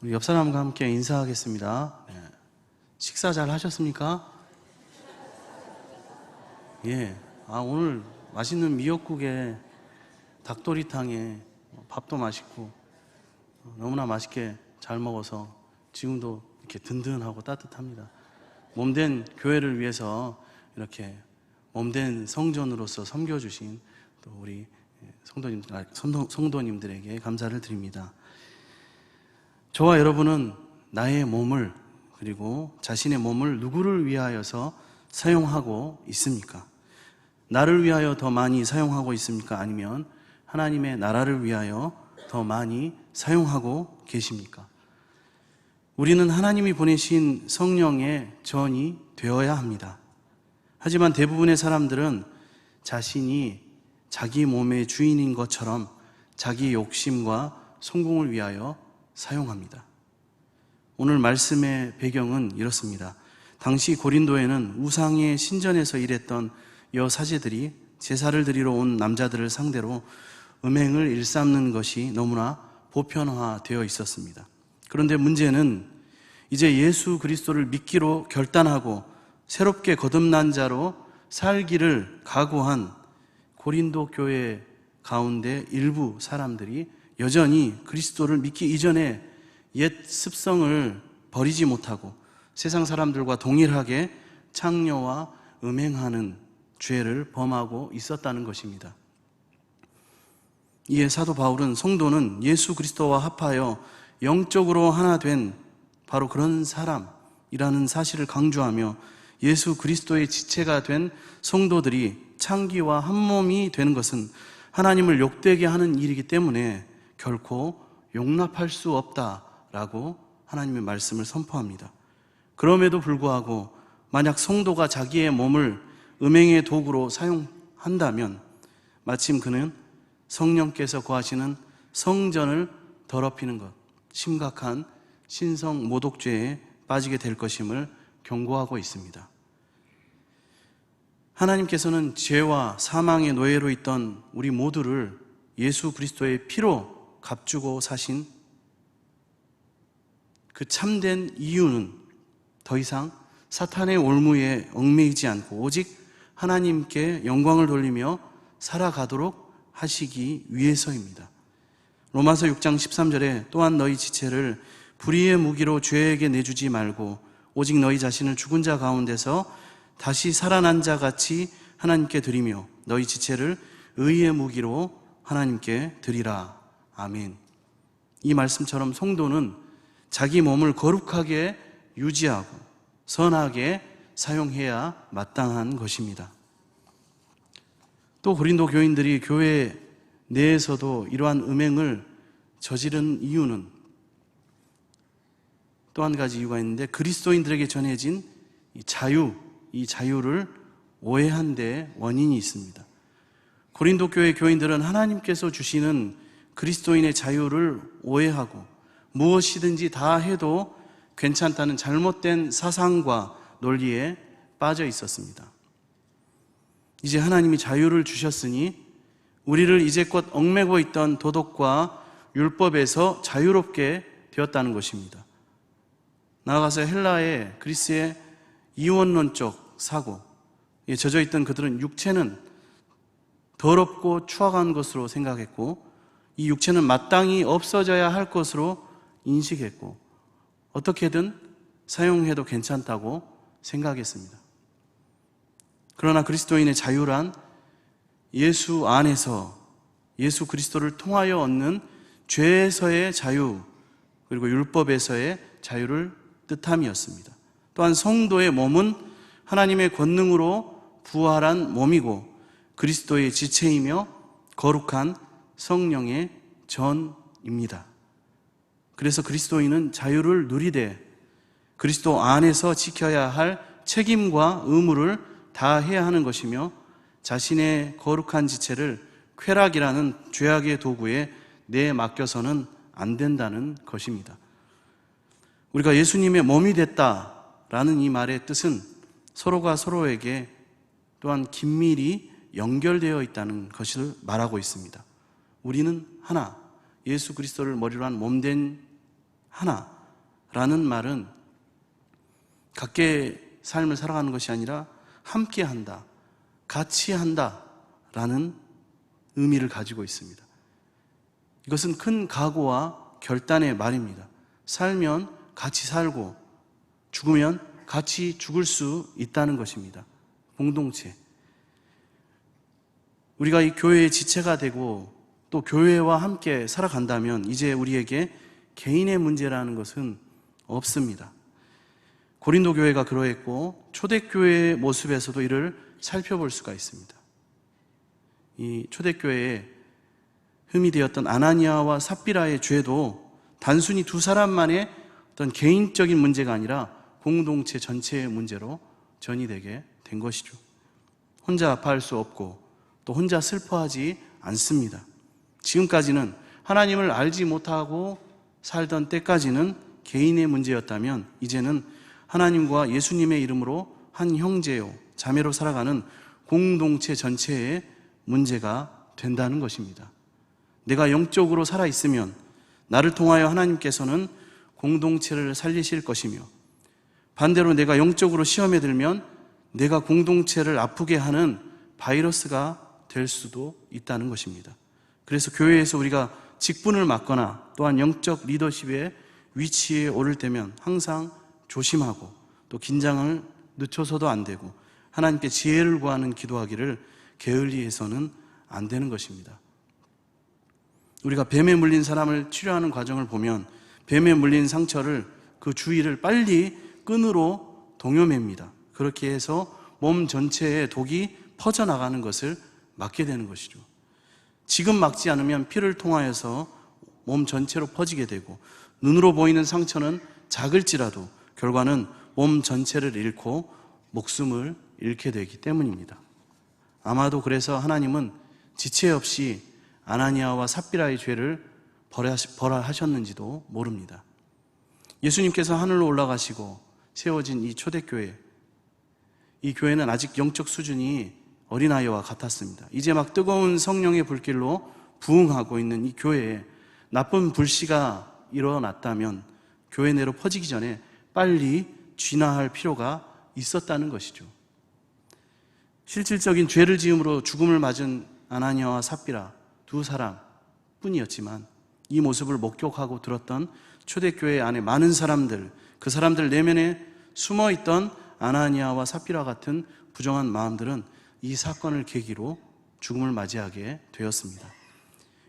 우리 옆 사람과 함께 인사하겠습니다. 네. 식사 잘 하셨습니까? 예. 오늘 맛있는 미역국에 닭도리탕에 밥도 맛있고 너무나 맛있게 잘 먹어서 지금도 이렇게 든든하고 따뜻합니다. 몸된 교회를 위해서 이렇게 몸된 성전으로서 섬겨주신 또 우리 성도님들에게 감사를 드립니다. 저와 여러분은 나의 몸을 그리고 자신의 몸을 누구를 위하여서 사용하고 있습니까? 나를 위하여 더 많이 사용하고 있습니까? 아니면 하나님의 나라를 위하여 더 많이 사용하고 계십니까? 우리는 하나님이 보내신 성령의 전이 되어야 합니다. 하지만 대부분의 사람들은 자신이 자기 몸의 주인인 것처럼 자기 욕심과 성공을 위하여 사용합니다. 오늘 말씀의 배경은 이렇습니다. 당시 고린도에는 우상의 신전에서 일했던 여사제들이 제사를 드리러 온 남자들을 상대로 음행을 일삼는 것이 너무나 보편화되어 있었습니다. 그런데 문제는 이제 예수 그리스도를 믿기로 결단하고 새롭게 거듭난 자로 살기를 각오한 고린도 교회 가운데 일부 사람들이 여전히 그리스도를 믿기 이전에 옛 습성을 버리지 못하고 세상 사람들과 동일하게 창녀와 음행하는 죄를 범하고 있었다는 것입니다. 이에 사도 바울은 성도는 예수 그리스도와 합하여 영적으로 하나 된 바로 그런 사람이라는 사실을 강조하며 예수 그리스도의 지체가 된 성도들이 창기와 한 몸이 되는 것은 하나님을 욕되게 하는 일이기 때문에 결코 용납할 수 없다라고 하나님의 말씀을 선포합니다. 그럼에도 불구하고 만약 성도가 자기의 몸을 음행의 도구로 사용한다면 마침 그는 성령께서 거하시는 성전을 더럽히는 것, 심각한 신성 모독죄에 빠지게 될 것임을 경고하고 있습니다. 하나님께서는 죄와 사망의 노예로 있던 우리 모두를 예수 그리스도의 피로 값주고 사신 그 참된 이유는 더 이상 사탄의 올무에 얽매이지 않고 오직 하나님께 영광을 돌리며 살아가도록 하시기 위해서입니다. 로마서 6장 13절에 또한 너희 지체를 불의의 무기로 죄에게 내주지 말고 오직 너희 자신을 죽은 자 가운데서 다시 살아난 자 같이 하나님께 드리며 너희 지체를 의의 무기로 하나님께 드리라. 아멘. 이 말씀처럼 성도는 자기 몸을 거룩하게 유지하고 선하게 사용해야 마땅한 것입니다. 또 고린도 교인들이 교회 내에서도 이러한 음행을 저지른 이유는 또 한 가지 이유가 있는데 그리스도인들에게 전해진 이 자유를 오해한 데 원인이 있습니다. 고린도 교회 교인들은 하나님께서 주시는 그리스도인의 자유를 오해하고 무엇이든지 다 해도 괜찮다는 잘못된 사상과 논리에 빠져 있었습니다. 이제 하나님이 자유를 주셨으니 우리를 이제껏 얽매고 있던 도덕과 율법에서 자유롭게 되었다는 것입니다. 나아가서 헬라의 그리스의 이원론적 사고에 젖어있던 그들은 육체는 더럽고 추악한 것으로 생각했고 이 육체는 마땅히 없어져야 할 것으로 인식했고 어떻게든 사용해도 괜찮다고 생각했습니다. 그러나 그리스도인의 자유란 예수 안에서 예수 그리스도를 통하여 얻는 죄에서의 자유 그리고 율법에서의 자유를 뜻함이었습니다. 또한 성도의 몸은 하나님의 권능으로 부활한 몸이고 그리스도의 지체이며 거룩한 성령의 전입니다. 그래서 그리스도인은 자유를 누리되 그리스도 안에서 지켜야 할 책임과 의무를 다해야 하는 것이며 자신의 거룩한 지체를 쾌락이라는 죄악의 도구에 내맡겨서는 안 된다는 것입니다. 우리가 예수님의 몸이 됐다라는 이 말의 뜻은 서로가 서로에게 또한 긴밀히 연결되어 있다는 것을 말하고 있습니다. 우리는 하나, 예수 그리스도를 머리로 한 몸된 하나라는 말은 각계의 삶을 살아가는 것이 아니라 함께 한다, 같이 한다라는 의미를 가지고 있습니다. 이것은 큰 각오와 결단의 말입니다. 살면 같이 살고 죽으면 같이 죽을 수 있다는 것입니다. 공동체. 우리가 이 교회의 지체가 되고 또 교회와 함께 살아간다면 이제 우리에게 개인의 문제라는 것은 없습니다. 고린도 교회가 그러했고 초대교회의 모습에서도 이를 살펴볼 수가 있습니다. 이 초대교회에 흠이 되었던 아나니아와 삽비라의 죄도 단순히 두 사람만의 어떤 개인적인 문제가 아니라 공동체 전체의 문제로 전이되게 된 것이죠. 혼자 아파할 수 없고 또 혼자 슬퍼하지 않습니다. 지금까지는 하나님을 알지 못하고 살던 때까지는 개인의 문제였다면 이제는 하나님과 예수님의 이름으로 한 형제요 자매로 살아가는 공동체 전체의 문제가 된다는 것입니다. 내가 영적으로 살아있으면 나를 통하여 하나님께서는 공동체를 살리실 것이며 반대로 내가 영적으로 시험에 들면 내가 공동체를 아프게 하는 바이러스가 될 수도 있다는 것입니다. 그래서 교회에서 우리가 직분을 맡거나 또한 영적 리더십의 위치에 오를 때면 항상 조심하고 또 긴장을 늦춰서도 안 되고 하나님께 지혜를 구하는 기도하기를 게을리해서는 안 되는 것입니다. 우리가 뱀에 물린 사람을 치료하는 과정을 보면 뱀에 물린 상처를 그 주위를 빨리 끈으로 동여맵니다. 그렇게 해서 몸 전체에 독이 퍼져나가는 것을 막게 되는 것이죠. 지금 막지 않으면 피를 통하여서 몸 전체로 퍼지게 되고 눈으로 보이는 상처는 작을지라도 결과는 몸 전체를 잃고 목숨을 잃게 되기 때문입니다. 아마도 그래서 하나님은 지체 없이 아나니아와 삽비라의 죄를 벌하셨는지도 모릅니다. 예수님께서 하늘로 올라가시고 세워진 이 초대교회, 이 교회는 아직 영적 수준이 어린아이와 같았습니다. 이제 막 뜨거운 성령의 불길로 부흥하고 있는 이 교회에 나쁜 불씨가 일어났다면 교회 내로 퍼지기 전에 빨리 진화할 필요가 있었다는 것이죠. 실질적인 죄를 지음으로 죽음을 맞은 아나니아와 삽비라 두 사람 뿐이었지만 이 모습을 목격하고 들었던 초대교회 안에 많은 사람들, 그 사람들 내면에 숨어있던 아나니아와 삽비라 같은 부정한 마음들은 이 사건을 계기로 죽음을 맞이하게 되었습니다.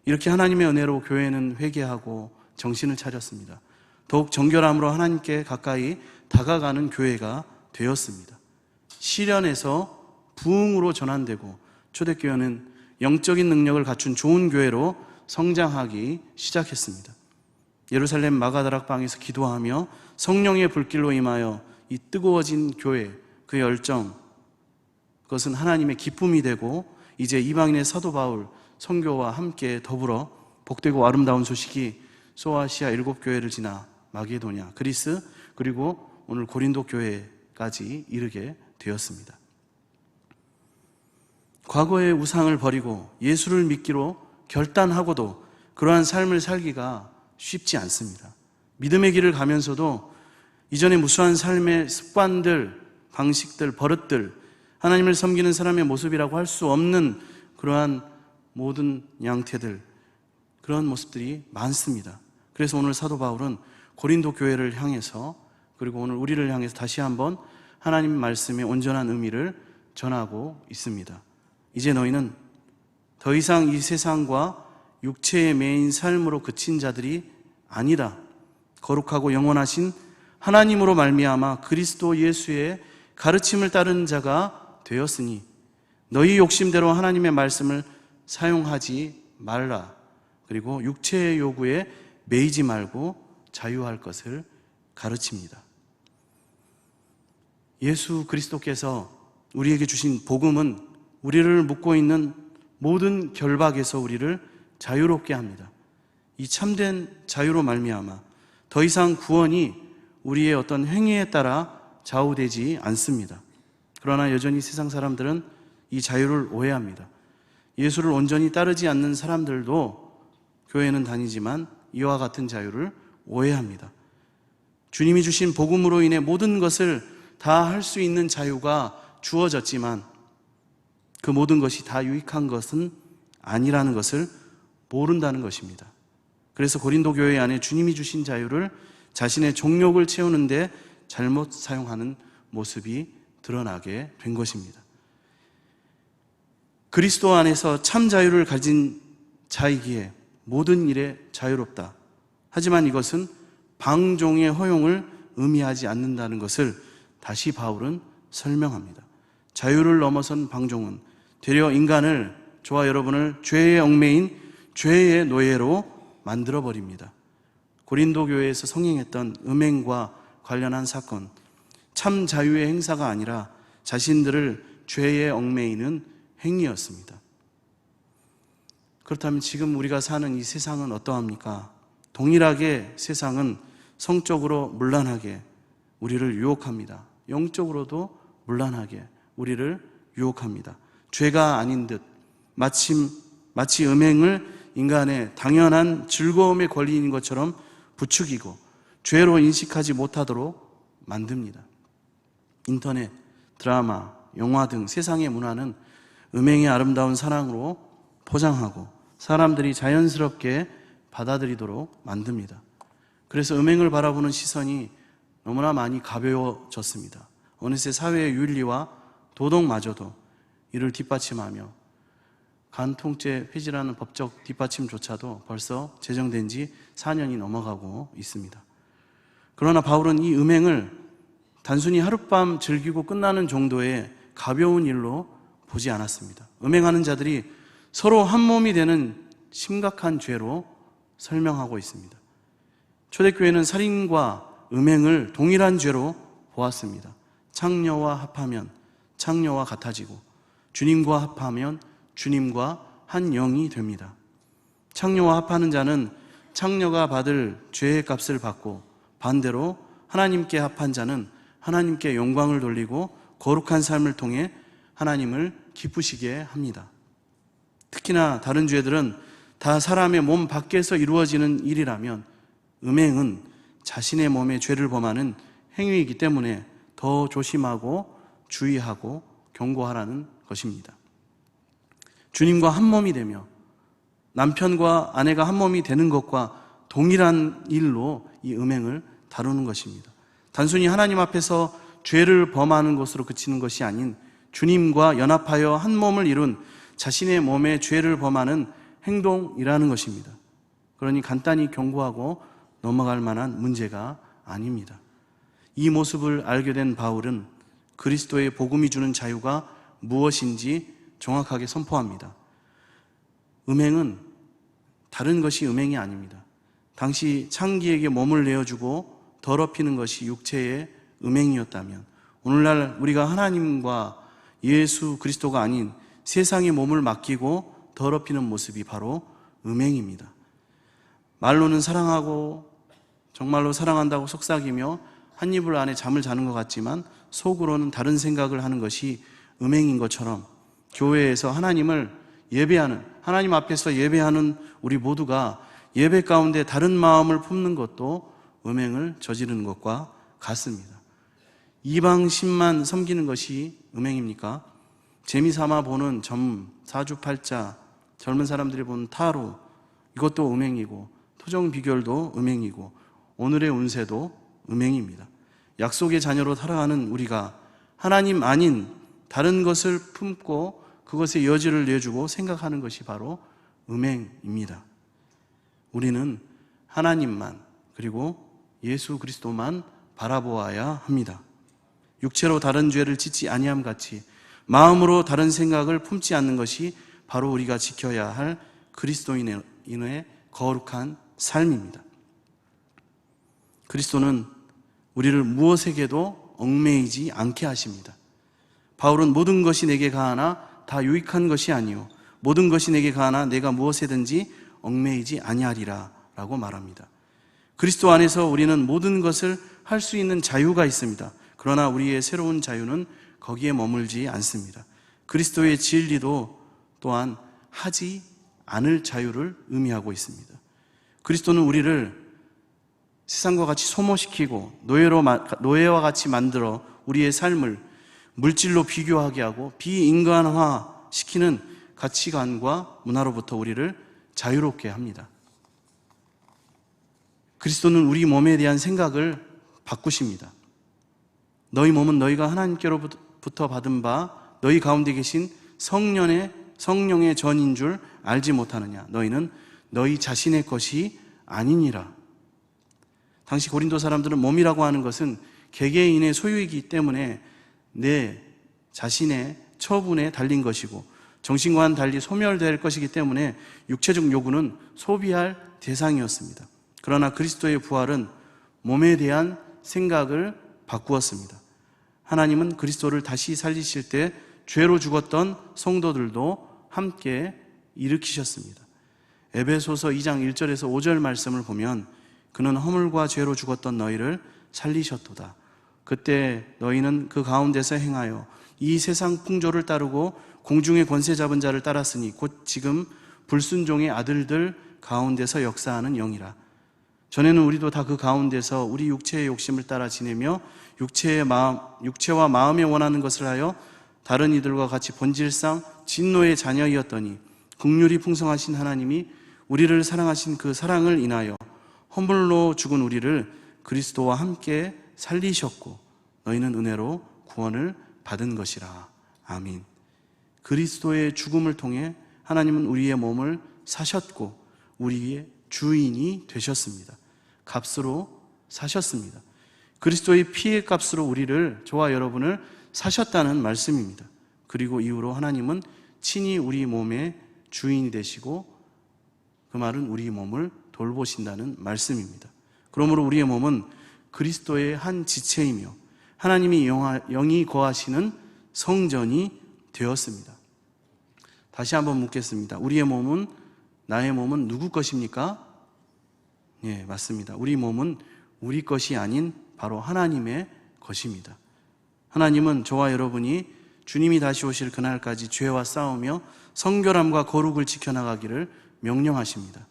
이렇게 하나님의 은혜로 교회는 회개하고 정신을 차렸습니다. 더욱 정결함으로 하나님께 가까이 다가가는 교회가 되었습니다. 시련에서 부흥으로 전환되고 초대교회는 영적인 능력을 갖춘 좋은 교회로 성장하기 시작했습니다. 예루살렘 마가다락방에서 기도하며 성령의 불길로 임하여 이 뜨거워진 교회, 그 열정, 그것은 하나님의 기쁨이 되고 이제 이방인의 사도 바울 선교와 함께 더불어 복되고 아름다운 소식이 소아시아 7교회를 지나 마게도냐, 그리스, 그리고 오늘 고린도 교회까지 이르게 되었습니다. 과거의 우상을 버리고 예수를 믿기로 결단하고도 그러한 삶을 살기가 쉽지 않습니다. 믿음의 길을 가면서도 이전의 무수한 삶의 습관들, 방식들, 버릇들, 하나님을 섬기는 사람의 모습이라고 할 수 없는 그러한 모든 양태들, 그런 모습들이 많습니다. 그래서 오늘 사도 바울은 고린도 교회를 향해서 그리고 오늘 우리를 향해서 다시 한번 하나님 말씀의 온전한 의미를 전하고 있습니다. 이제 너희는 더 이상 이 세상과 육체의 매인 삶으로 그친 자들이 아니라 거룩하고 영원하신 하나님으로 말미암아 그리스도 예수의 가르침을 따르는 자가 되었으니 너희 욕심대로 하나님의 말씀을 사용하지 말라. 그리고 육체의 요구에 매이지 말고 자유할 것을 가르칩니다. 예수 그리스도께서 우리에게 주신 복음은 우리를 묶고 있는 모든 결박에서 우리를 자유롭게 합니다. 이 참된 자유로 말미암아 더 이상 구원이 우리의 어떤 행위에 따라 좌우되지 않습니다. 그러나 여전히 세상 사람들은 이 자유를 오해합니다. 예수를 온전히 따르지 않는 사람들도 교회는 다니지만 이와 같은 자유를 오해합니다. 주님이 주신 복음으로 인해 모든 것을 다 할 수 있는 자유가 주어졌지만 그 모든 것이 다 유익한 것은 아니라는 것을 모른다는 것입니다. 그래서 고린도 교회 안에 주님이 주신 자유를 자신의 종욕을 채우는데 잘못 사용하는 모습이 드러나게 된 것입니다. 그리스도 안에서 참 자유를 가진 자이기에 모든 일에 자유롭다. 하지만 이것은 방종의 허용을 의미하지 않는다는 것을 다시 바울은 설명합니다. 자유를 넘어선 방종은 되려 인간을, 저와 여러분을 죄의 얽매인 죄의 노예로 만들어버립니다. 고린도 교회에서 성행했던 음행과 관련한 사건, 참 자유의 행사가 아니라 자신들을 죄의 얽매이는 행위였습니다. 그렇다면 지금 우리가 사는 이 세상은 어떠합니까? 동일하게 세상은 성적으로 문란하게 우리를 유혹합니다. 영적으로도 문란하게 우리를 유혹합니다. 죄가 아닌 듯 마치 음행을 인간의 당연한 즐거움의 권리인 것처럼 부추기고 죄로 인식하지 못하도록 만듭니다. 인터넷, 드라마, 영화 등 세상의 문화는 음행의 아름다운 사랑으로 포장하고 사람들이 자연스럽게 받아들이도록 만듭니다. 그래서 음행을 바라보는 시선이 너무나 많이 가벼워졌습니다. 어느새 사회의 윤리와 도덕마저도 이를 뒷받침하며 간통죄 폐지라는 법적 뒷받침조차도 벌써 제정된 지 4년이 넘어가고 있습니다. 그러나 바울은 이 음행을 단순히 하룻밤 즐기고 끝나는 정도의 가벼운 일로 보지 않았습니다. 음행하는 자들이 서로 한 몸이 되는 심각한 죄로 설명하고 있습니다. 초대교회는 살인과 음행을 동일한 죄로 보았습니다. 창녀와 합하면 창녀와 같아지고 주님과 합하면 주님과 한 영이 됩니다. 창녀와 합하는 자는 창녀가 받을 죄의 값을 받고 반대로 하나님께 합한 자는 하나님께 영광을 돌리고 거룩한 삶을 통해 하나님을 기쁘시게 합니다. 특히나 다른 죄들은 다 사람의 몸 밖에서 이루어지는 일이라면 음행은 자신의 몸에 죄를 범하는 행위이기 때문에 더 조심하고 주의하고 경고하라는 것입니다. 주님과 한 몸이 되며 남편과 아내가 한 몸이 되는 것과 동일한 일로 이 음행을 다루는 것입니다. 단순히 하나님 앞에서 죄를 범하는 것으로 그치는 것이 아닌 주님과 연합하여 한 몸을 이룬 자신의 몸에 죄를 범하는 행동이라는 것입니다. 그러니 간단히 경고하고 넘어갈 만한 문제가 아닙니다. 이 모습을 알게 된 바울은 그리스도의 복음이 주는 자유가 무엇인지 정확하게 선포합니다. 음행은 다른 것이 음행이 아닙니다. 당시 창기에게 몸을 내어주고 더럽히는 것이 육체의 음행이었다면 오늘날 우리가 하나님과 예수 그리스도가 아닌 세상의 몸을 맡기고 더럽히는 모습이 바로 음행입니다. 말로는 사랑하고 정말로 사랑한다고 속삭이며 한 이불 안에 잠을 자는 것 같지만 속으로는 다른 생각을 하는 것이 음행인 것처럼 교회에서 하나님을 예배하는, 하나님 앞에서 예배하는 우리 모두가 예배 가운데 다른 마음을 품는 것도 음행을 저지르는 것과 같습니다. 이방신만 섬기는 것이 음행입니까? 재미삼아 보는 점, 사주팔자, 젊은 사람들이 보는 타로, 이것도 음행이고 토정 비결도 음행이고 오늘의 운세도 음행입니다. 약속의 자녀로 살아가는 우리가 하나님 아닌 다른 것을 품고 그것의 여지를 내주고 생각하는 것이 바로 음행입니다. 우리는 하나님만 그리고 예수 그리스도만 바라보아야 합니다. 육체로 다른 죄를 짓지 아니함 같이 마음으로 다른 생각을 품지 않는 것이 바로 우리가 지켜야 할 그리스도인의 거룩한 삶입니다. 그리스도는 우리를 무엇에게도 얽매이지 않게 하십니다. 바울은 모든 것이 내게 가하나 다 유익한 것이 아니요 모든 것이 내게 가하나 내가 무엇에든지 얽매이지 아니하리라 라고 말합니다. 그리스도 안에서 우리는 모든 것을 할 수 있는 자유가 있습니다. 그러나 우리의 새로운 자유는 거기에 머물지 않습니다. 그리스도의 진리도 또한 하지 않을 자유를 의미하고 있습니다. 그리스도는 우리를 세상과 같이 소모시키고 노예와 같이 만들어 우리의 삶을 물질로 비교하게 하고 비인간화 시키는 가치관과 문화로부터 우리를 자유롭게 합니다. 그리스도는 우리 몸에 대한 생각을 바꾸십니다. 너희 몸은 너희가 하나님께로부터 받은 바 너희 가운데 계신 성령의 전인 줄 알지 못하느냐. 너희는 너희 자신의 것이 아니니라. 당시 고린도 사람들은 몸이라고 하는 것은 개개인의 소유이기 때문에 내 자신의 처분에 달린 것이고 정신과는 달리 소멸될 것이기 때문에 육체적 요구는 소비할 대상이었습니다. 그러나 그리스도의 부활은 몸에 대한 생각을 바꾸었습니다. 하나님은 그리스도를 다시 살리실 때 죄로 죽었던 성도들도 함께 일으키셨습니다. 에베소서 2장 1절에서 5절 말씀을 보면 그는 허물과 죄로 죽었던 너희를 살리셨도다. 그때 너희는 그 가운데서 행하여 이 세상 풍조를 따르고 공중의 권세 잡은 자를 따랐으니 곧 지금 불순종의 아들들 가운데서 역사하는 영이라. 전에는 우리도 다 그 가운데서 우리 육체의 욕심을 따라 지내며 육체와 마음에 원하는 것을 하여 다른 이들과 같이 본질상 진노의 자녀이었더니 긍휼이 풍성하신 하나님이 우리를 사랑하신 그 사랑을 인하여 허물로 죽은 우리를 그리스도와 함께 살리셨고 너희는 은혜로 구원을 받은 것이라. 아멘. 그리스도의 죽음을 통해 하나님은 우리의 몸을 사셨고 우리의 주인이 되셨습니다. 값으로 사셨습니다. 그리스도의 피의 값으로 우리를, 저와 여러분을 사셨다는 말씀입니다. 그리고 이후로 하나님은 친히 우리 몸의 주인이 되시고 그 말은 우리 몸을 돌보신다는 말씀입니다. 그러므로 우리의 몸은 그리스도의 한 지체이며 하나님이 영이 거하시는 성전이 되었습니다. 다시 한번 묻겠습니다. 나의 몸은 누구 것입니까? 예, 맞습니다. 우리 몸은 우리 것이 아닌 바로 하나님의 것입니다. 하나님은 저와 여러분이 주님이 다시 오실 그날까지 죄와 싸우며 성결함과 거룩을 지켜나가기를 명령하십니다.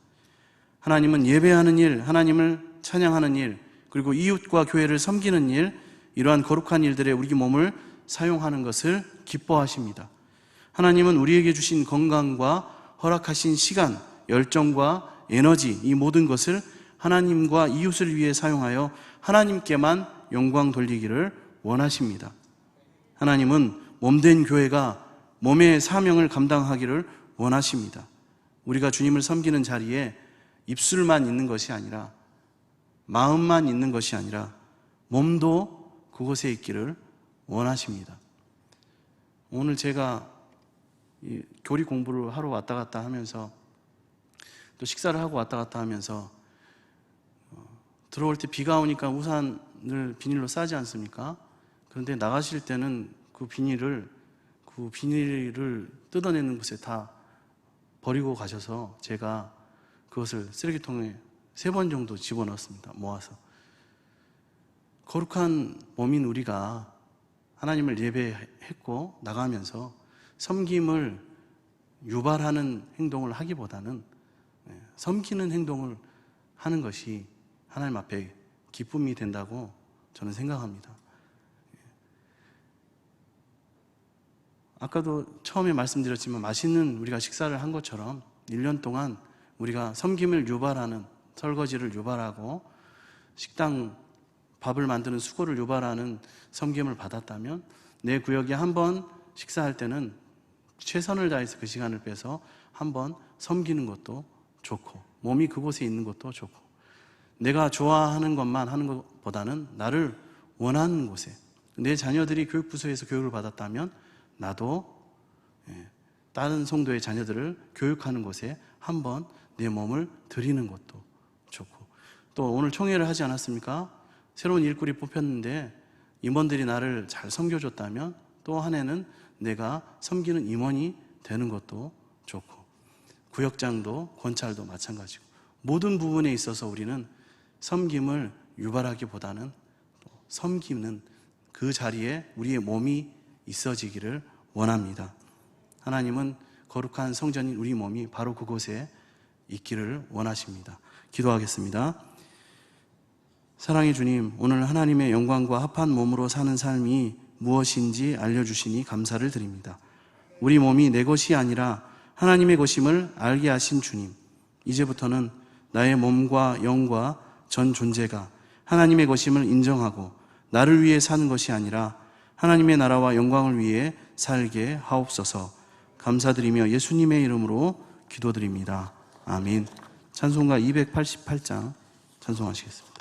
하나님은 예배하는 일, 하나님을 찬양하는 일, 그리고 이웃과 교회를 섬기는 일, 이러한 거룩한 일들에 우리 몸을 사용하는 것을 기뻐하십니다. 하나님은 우리에게 주신 건강과 허락하신 시간, 열정과 에너지, 이 모든 것을 하나님과 이웃을 위해 사용하여 하나님께만 영광 돌리기를 원하십니다. 하나님은 몸된 교회가 몸의 사명을 감당하기를 원하십니다. 우리가 주님을 섬기는 자리에 입술만 있는 것이 아니라, 마음만 있는 것이 아니라 몸도 그곳에 있기를 원하십니다. 오늘 제가 교리 공부를 하러 왔다 갔다 하면서 또 식사를 하고 왔다 갔다 하면서 들어올 때 비가 오니까 우산을 비닐로 싸지 않습니까? 그런데 나가실 때는 그 비닐을 뜯어내는 곳에 다 버리고 가셔서 제가 그것을 쓰레기통에 3번 정도 집어넣었습니다. 모아서. 거룩한 몸인 우리가 하나님을 예배했고 나가면서 섬김을 유발하는 행동을 하기보다는 섬기는 행동을 하는 것이 하나님 앞에 기쁨이 된다고 저는 생각합니다. 아까도 처음에 말씀드렸지만 맛있는 우리가 식사를 한 것처럼 1년 동안 우리가 섬김을 유발하는, 설거지를 유발하고 식당 밥을 만드는 수고를 유발하는 섬김을 받았다면 내 구역에 한번 식사할 때는 최선을 다해서 그 시간을 빼서 한번 섬기는 것도 좋고 몸이 그곳에 있는 것도 좋고 내가 좋아하는 것만 하는 것보다는 나를 원하는 곳에, 내 자녀들이 교육부서에서 교육을 받았다면 나도 다른 성도의 자녀들을 교육하는 곳에 한번 내 몸을 드리는 것도 좋고, 또 오늘 총회를 하지 않았습니까? 새로운 일꾼이 뽑혔는데 임원들이 나를 잘 섬겨줬다면 또 한 해는 내가 섬기는 임원이 되는 것도 좋고, 구역장도 권찰도 마찬가지고 모든 부분에 있어서 우리는 섬김을 유발하기보다는 섬기는 그 자리에 우리의 몸이 있어지기를 원합니다. 하나님은 거룩한 성전인 우리 몸이 바로 그곳에 있기를 원하십니다. 기도하겠습니다. 사랑의 주님, 오늘 하나님의 영광과 합한 몸으로 사는 삶이 무엇인지 알려주시니 감사를 드립니다. 우리 몸이 내 것이 아니라 하나님의 것임을 알게 하신 주님, 이제부터는 나의 몸과 영과 전 존재가 하나님의 것임을 인정하고 나를 위해 사는 것이 아니라 하나님의 나라와 영광을 위해 살게 하옵소서. 감사드리며 예수님의 이름으로 기도드립니다. 아멘. 찬송가 288장 찬송하시겠습니다.